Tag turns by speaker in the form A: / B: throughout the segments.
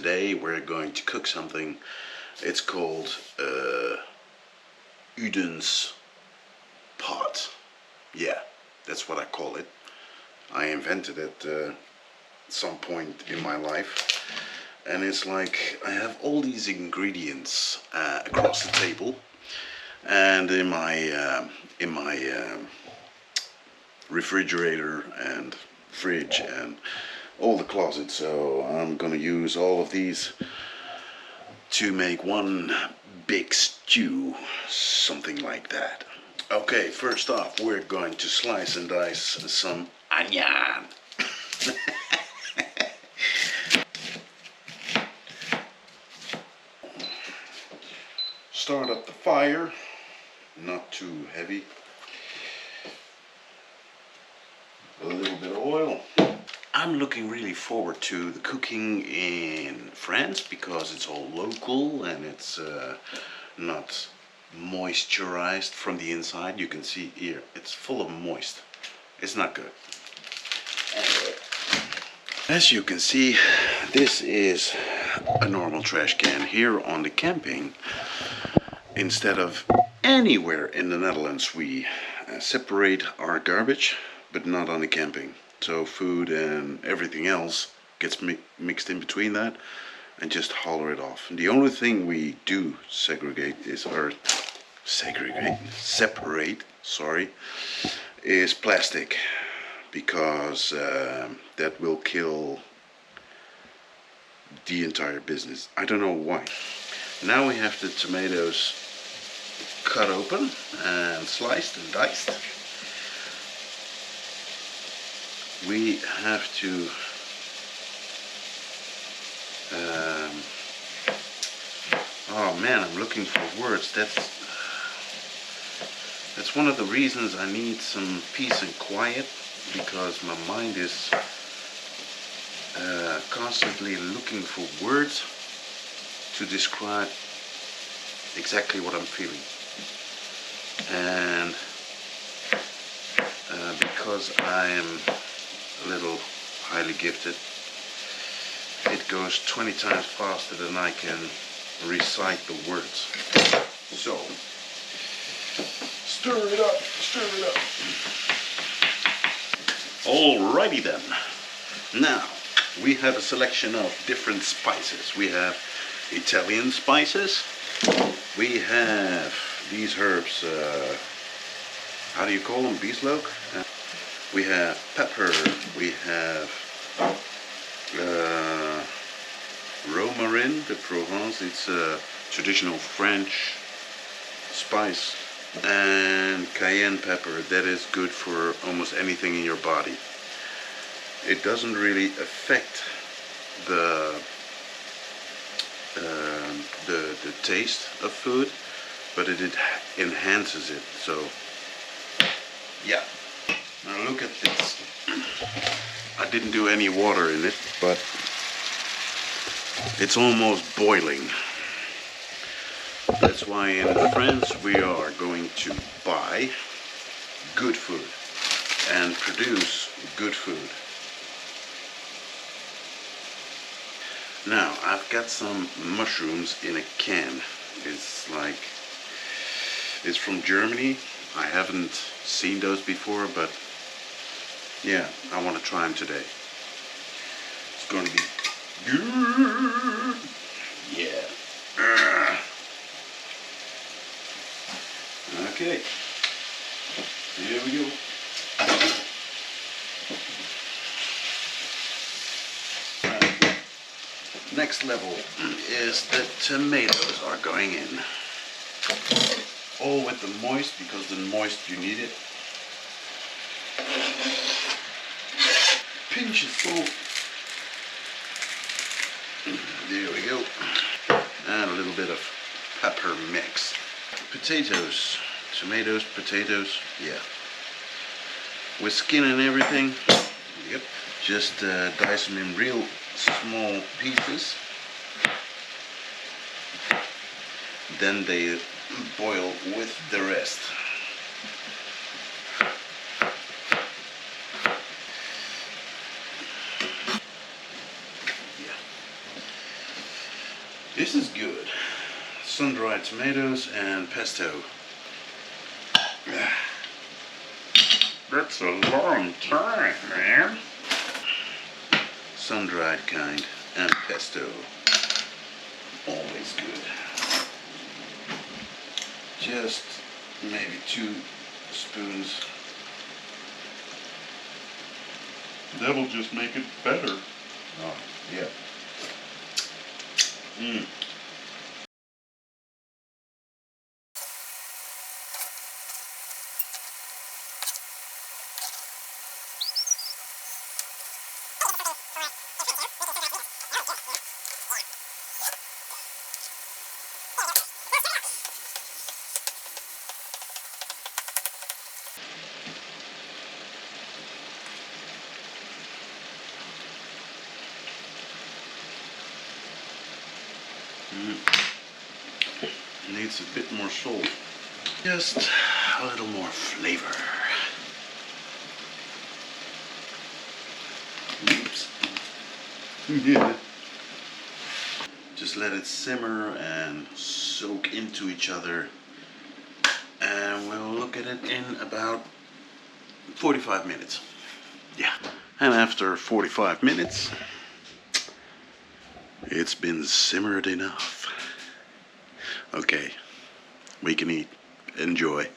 A: today we're going to cook something. It's called Uden's pot. Yeah, that's what I call it. I invented it at some point in my life. And it's like I have all these ingredients across the table, and in my refrigerator and fridge and all the closets. So I'm gonna use all of these to make one big stew, something like that. Okay, first off, we're going to slice and dice some onion. Start up the fire, not too heavy. A little bit of oil. I'm looking really forward to the cooking in France because it's all local and it's not moisturized from the inside. You can see here, it's full of moist. It's not good. Anyway, as you can see, this is a normal trash can. Here on the camping, instead of anywhere in the Netherlands, we separate our garbage, but not on the camping. So food and everything else gets mixed in between that and just holler it off. And the only thing we do separate is plastic, because that will kill the entire business. I don't know why. Now we have the tomatoes cut open and sliced and diced. We have to oh man, I'm looking for words. That's one of the reasons I need some peace and quiet, because my mind is constantly looking for words to describe exactly what I'm feeling. And because I am a little highly gifted, it goes 20 times faster than I can recite the words. So, stir it up, stir it up. Alrighty then. Now, we have a selection of different spices. We have Italian spices. We have these herbs, how do you call them? Bieslook? We have pepper. We have romarin de Provence. It's a traditional French spice. And cayenne pepper. That is good for almost anything in your body. It doesn't really affect the taste of food, but it enhances it. So yeah. Now look at this. I didn't do any water in it, but it's almost boiling. That's why in France we are going to buy good food and produce good food. Now I've got some mushrooms in a can. It's from Germany. I haven't seen those before, but yeah, I want to try them today. It's going to be good. Yeah. Okay. Here we go. Next level is the tomatoes are going in. All with the moist, because the moist you need it. Pinch of salt. There we go. And a little bit of pepper mix. Potatoes. Tomatoes, potatoes, yeah. With skin and everything. Yep. Just dice them in real small pieces. Then they boil with the rest. Yeah. This is good. Sun-dried tomatoes and pesto. That's a long time, man. Sun-dried kind and pesto. Always good. Just maybe 2 spoons.
B: That will just make it better.
A: Oh, yeah. Mm. Needs a bit more salt. Just a little more flavor. Oops. Yeah. Just let it simmer and soak into each other. And we'll look at it in about 45 minutes. Yeah. And after 45 minutes, it's been simmered enough. Okay, we can eat. Enjoy.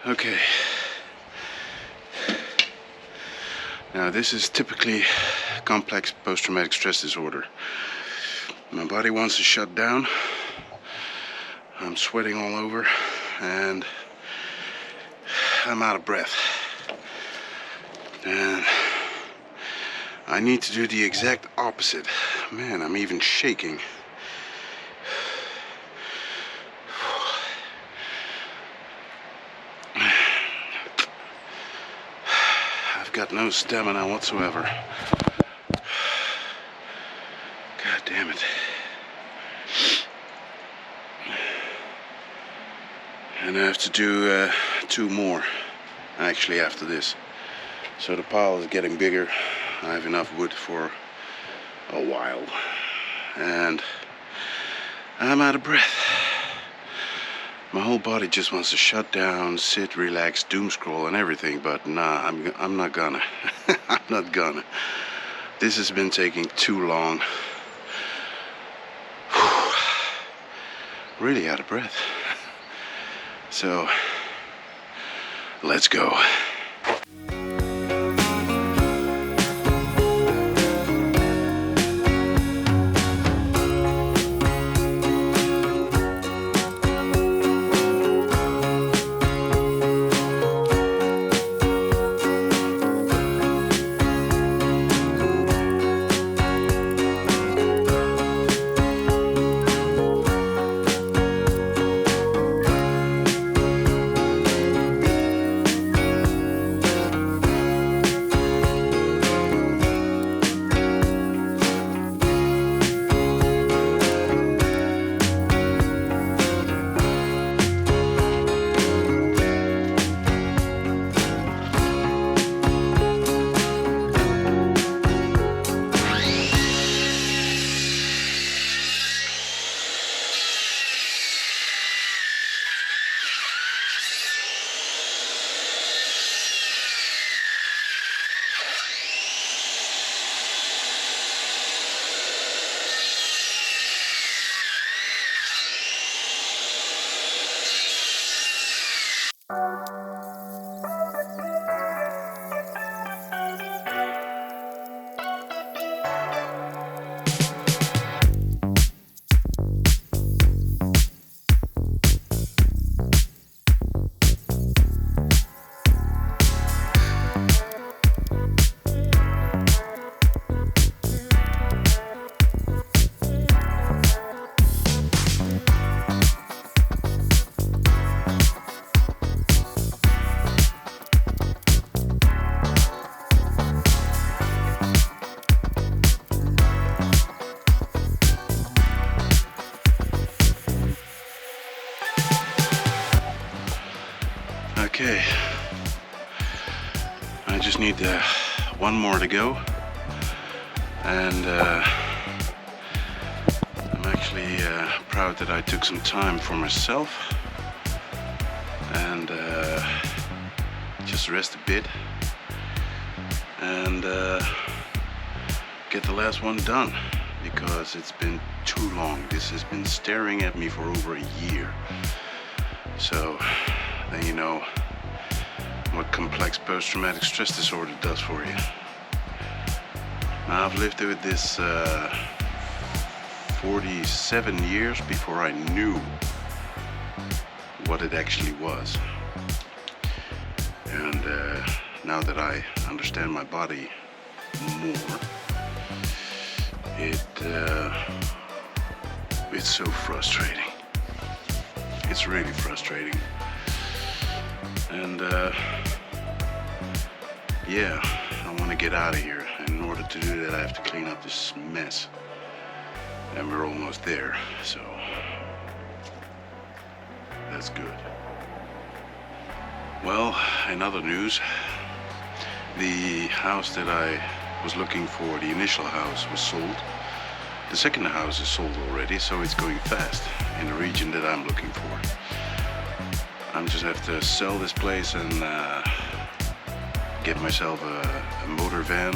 A: Okay. Now this is typically complex post-traumatic stress disorder. My body wants to shut down. I'm sweating all over and I'm out of breath. And I need to do the exact opposite. Man, I'm even shaking. I've got no stamina whatsoever. God damn it. And I have to do 2 more actually after this. So the pile is getting bigger. I have enough wood for a while. And I'm out of breath. My whole body just wants to shut down, sit, relax, doom scroll and everything, but nah, I'm not gonna. I'm not gonna. This has been taking too long. Really out of breath. So, let's go. just need one more to go, and I'm actually proud that I took some time for myself and just rest a bit and get the last one done, because it's been too long. This has been staring at me for over a year. So then you know what complex post-traumatic stress disorder does for you. Now, I've lived with this 47 years before I knew what it actually was. And now that I understand my body more, it's so frustrating. It's really frustrating. And yeah, I want to get out of here. And in order to do that, I have to clean up this mess. And we're almost there, so that's good. Well, in other news, the house that I was looking for, the initial house, was sold. The second house is sold already, so it's going fast in the region that I'm looking for. I just have to sell this place and get myself a motor van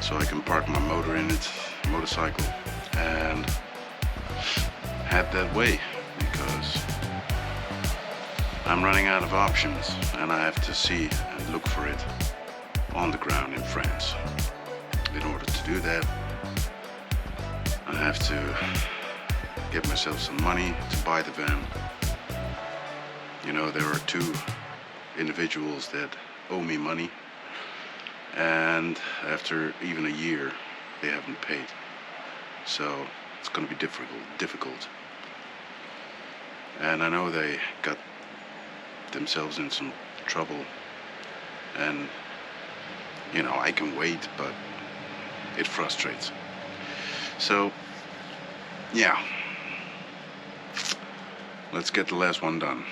A: so I can park my motor in it, motorcycle, and head that way, because I'm running out of options and I have to see and look for it on the ground in France. In order to do that, I have to get myself some money to buy the van. You know, there are two individuals that owe me money, and after even a year they haven't paid, so it's going to be difficult. And I know they got themselves in some trouble, and you know, I can wait, but it frustrates. So yeah, let's get the last one done.